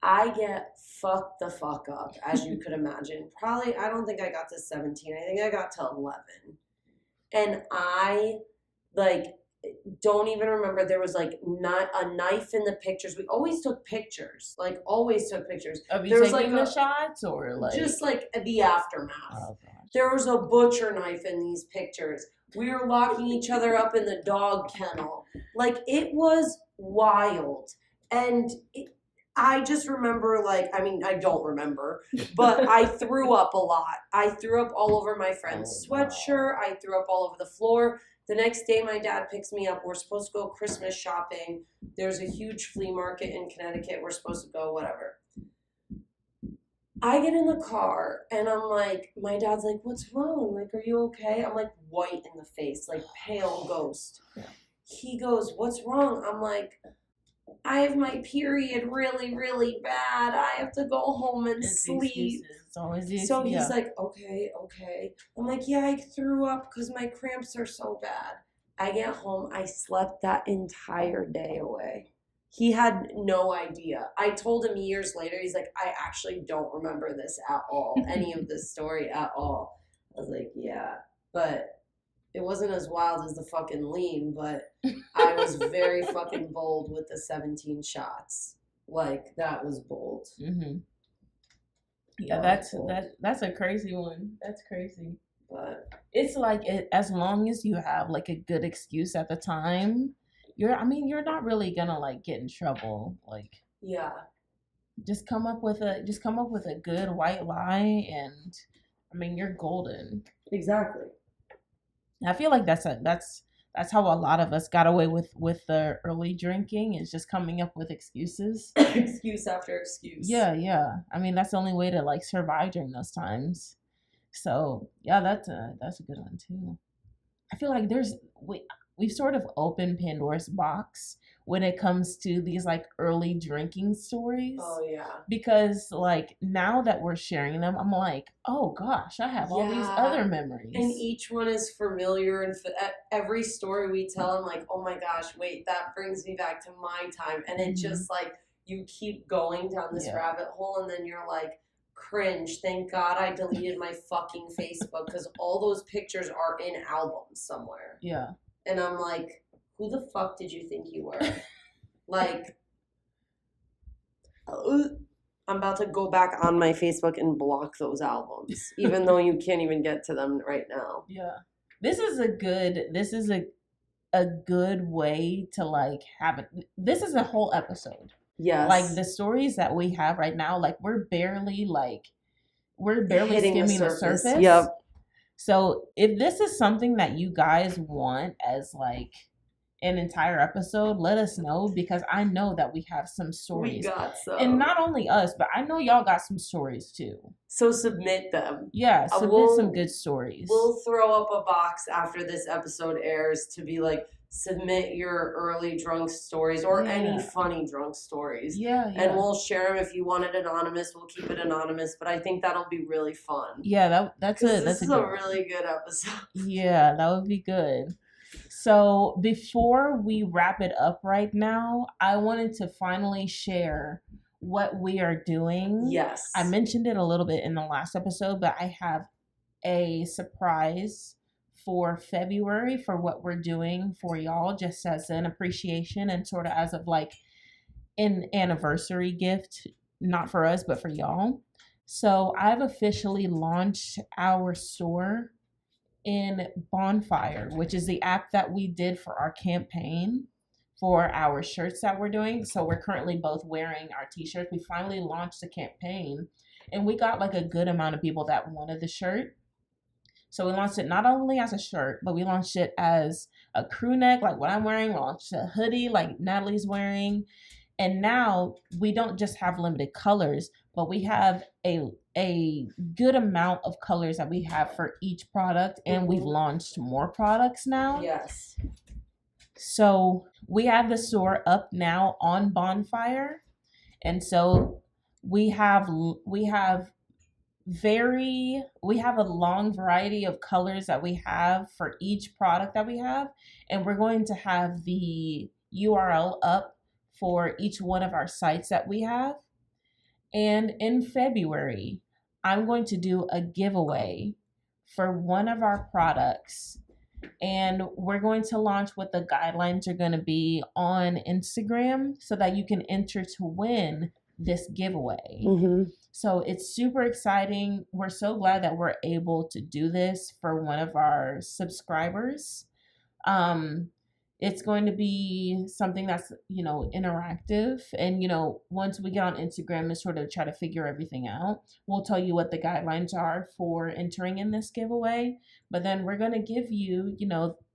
S1: I get fucked the fuck up, as you could imagine. Probably, I don't think I got to 17. I think I got to 11. And I, like, don't even remember. There was like not a knife in the pictures. We always took pictures. Like, always took pictures.
S2: Of you taking the shots, or like
S1: just like the aftermath?
S2: Oh,
S1: there was a butcher knife in these pictures. We were locking each other up in the dog kennel. Like, it was wild. And I just remember, like, I mean, I don't remember, but I threw up a lot. I threw up all over my friend's sweatshirt. I threw up all over the floor. The next day, my dad picks me up. We're supposed to go Christmas shopping. There's a huge flea market in Connecticut. We're supposed to go, whatever. I get in the car, and I'm like, my dad's like, what's wrong? Like, are you okay? I'm like white in the face, like pale ghost. He goes, what's wrong? I'm like, I have my period really, really bad. I have to go home and sleep.
S2: It's always
S1: so he's like, okay. I'm like, I threw up because my cramps are so bad. I get home. I slept that entire day away. He had no idea. I told him years later. He's like, I actually don't remember this at all. Any of this story at all. I was like, but it wasn't as wild as the fucking lean, but I was very fucking bold with the 17 shots. Like, that was bold.
S2: Mm-hmm. Yeah, that's a crazy one. That's crazy.
S1: But
S2: it's like, as long as you have like a good excuse at the time, you're not really gonna like get in trouble. Like, just come up with a good white lie, and I mean, you're golden.
S1: Exactly.
S2: I feel like that's how a lot of us got away with the early drinking, is just coming up with excuses.
S1: Excuse after excuse.
S2: Yeah. I mean, that's the only way to like survive during those times. So that's a good one too. I feel like we've sort of opened Pandora's box when it comes to these like early drinking stories.
S1: Oh yeah.
S2: Because like now that we're sharing them, I'm like, oh gosh, I have all these other memories.
S1: And each one is familiar, and every story we tell, I'm like, oh my gosh, wait, that brings me back to my time. And it just like, you keep going down this rabbit hole, and then you're like, cringe. Thank God I deleted my fucking Facebook because all those pictures are in albums somewhere.
S2: Yeah.
S1: And I'm like, who the fuck did you think you were? Like, I'm about to go back on my Facebook and block those albums, even though you can't even get to them right now.
S2: Yeah. This is a good way to like have it. This is a whole episode.
S1: Yes.
S2: Like the stories that we have right now, like we're barely
S1: Hitting
S2: skimming the surface.
S1: Yep.
S2: So if this is something that you guys want as like an entire episode, let us know, because I know that we have some stories.
S1: We got some.
S2: And not only us, but I know y'all got some stories too.
S1: So submit them.
S2: Yeah, submit some good stories.
S1: We'll throw up a box after this episode airs to be like, submit your early drunk stories or any funny drunk stories.
S2: Yeah.
S1: And we'll share them. If you want it anonymous, we'll keep it anonymous. But I think that'll be really fun.
S2: Yeah, that's
S1: a really good episode.
S2: Yeah, that would be good. So before we wrap it up right now, I wanted to finally share what we are doing.
S1: Yes.
S2: I mentioned it a little bit in the last episode, but I have a surprise for February for what we're doing for y'all, just as an appreciation and sort of as of like an anniversary gift, not for us, but for y'all. So I've officially launched our store in Bonfire, which is the app that we did for our campaign for our shirts that we're doing. So we're currently both wearing our t-shirts. We finally launched the campaign and we got like a good amount of people that wanted the shirt. So we launched it not only as a shirt, but we launched it as a crew neck, like what I'm wearing. We launched a hoodie like Natalie's wearing. And now we don't just have limited colors, but we have a good amount of colors that we have for each product. And we've launched more products now.
S1: Yes.
S2: So we have the store up now on Bonfire. And so we have a long variety of colors that we have for each product that we have. And we're going to have the URL up for each one of our sites that we have. And in February, I'm going to do a giveaway for one of our products. And we're going to launch what the guidelines are going to be on Instagram so that you can enter to win this giveaway.
S1: Mm-hmm.
S2: So it's super exciting. We're so glad that we're able to do this for one of our subscribers. It's going to be something that's, interactive. And, once we get on Instagram and sort of try to figure everything out, we'll tell you what the guidelines are for entering in this giveaway. But then we're going to give you,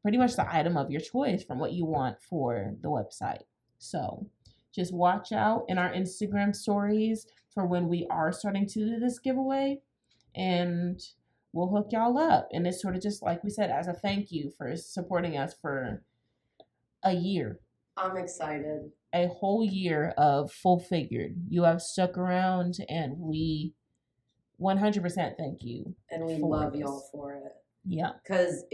S2: pretty much the item of your choice from what you want for the website. So just watch out in our Instagram stories for when we are starting to do this giveaway. And we'll hook y'all up. And it's sort of just like we said, as a thank you for supporting us for a year.
S1: I'm excited.
S2: A whole year of Full Figured. You have stuck around and we 100% thank you.
S1: And we love y'all for it.
S2: Yeah.
S1: Because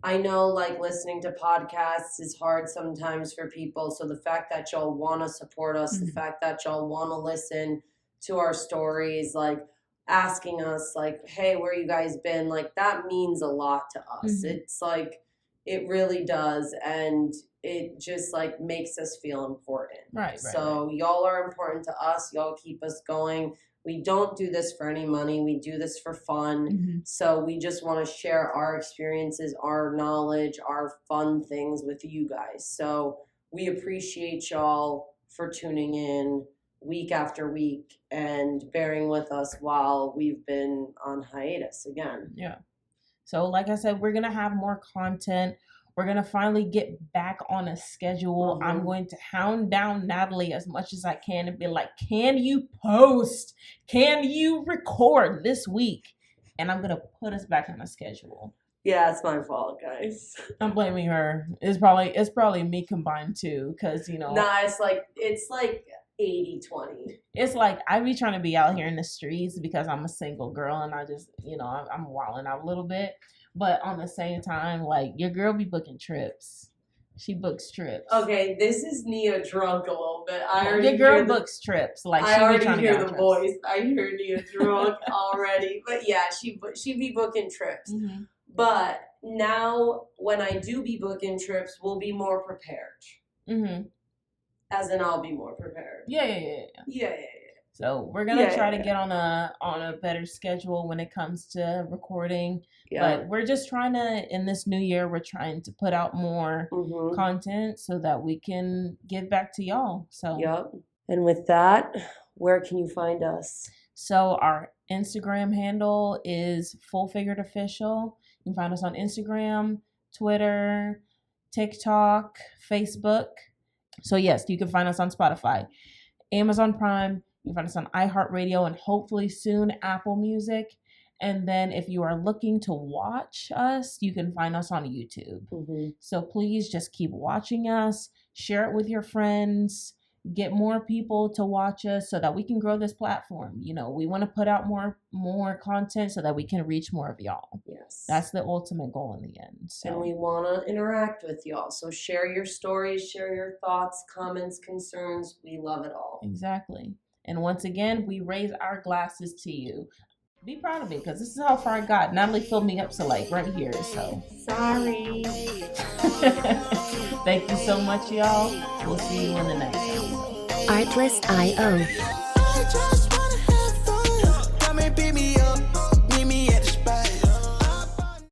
S1: I know like listening to podcasts is hard sometimes for people. So the fact that y'all want to support us, the fact that y'all want to listen to our stories, like asking us like, hey, where you guys been? Like that means a lot to us. It's like, it really does. And it just like makes us feel important.
S2: Right.
S1: So y'all are important to us. Y'all keep us going. We don't do this for any money. We do this for fun. So we just want to share our experiences, our knowledge, our fun things with you guys. So we appreciate y'all for tuning in week after week and bearing with us while we've been on hiatus again.
S2: Yeah. So like I said, we're going to have more content. We're going to finally get back on a schedule. I'm going to hound down Natalie as much as I can and be like, can you post? Can you record this week? And I'm going to put us back on a schedule.
S1: Yeah, it's my fault, guys.
S2: I'm blaming her. It's probably me combined too. Cause
S1: Nah, it's like 80-20.
S2: It's like I be trying to be out here in the streets because I'm a single girl and I just, I'm wilding out a little bit. But on the same time, like your girl be booking trips. She books trips.
S1: Okay, this is Nia drunk a little bit. I
S2: Your
S1: already
S2: girl
S1: hear
S2: books trips. Like
S1: I
S2: she be
S1: already
S2: trying to
S1: hear
S2: get on
S1: the
S2: trips.
S1: voice. I hear Nia drunk already. But yeah, she be booking trips.
S2: Mm-hmm.
S1: But now, when I do be booking trips, we'll be more prepared.
S2: Mm-hmm.
S1: As in, I'll be more prepared.
S2: Yeah.
S1: Yeah.
S2: So we're gonna try to get on a better schedule when it comes to recording.
S1: Yeah.
S2: But we're just trying to, in this new year, we're trying to put out more content so that we can give back to y'all. So
S1: Yep. And with that, where can you find us?
S2: So our Instagram handle is Full Figured Official. You can find us on Instagram, Twitter, TikTok, Facebook. So yes, you can find us on Spotify, Amazon Prime. You can find us on iHeartRadio and hopefully soon Apple Music. And then if you are looking to watch us, you can find us on YouTube.
S1: Mm-hmm.
S2: So please just keep watching us, share it with your friends, get more people to watch us so that we can grow this platform. You know, we want to put out more content so that we can reach more of y'all.
S1: Yes.
S2: That's the ultimate goal in the end. So.
S1: And we want to interact with y'all. So share your stories, share your thoughts, comments, concerns. We love it all.
S2: Exactly. And once again, we raise our glasses to you. Be proud of me because this is how far I got. Natalie filled me up to like right here. So
S1: sorry.
S2: Thank you so much, y'all. We'll see you in the next episode.
S4: Artlist.io.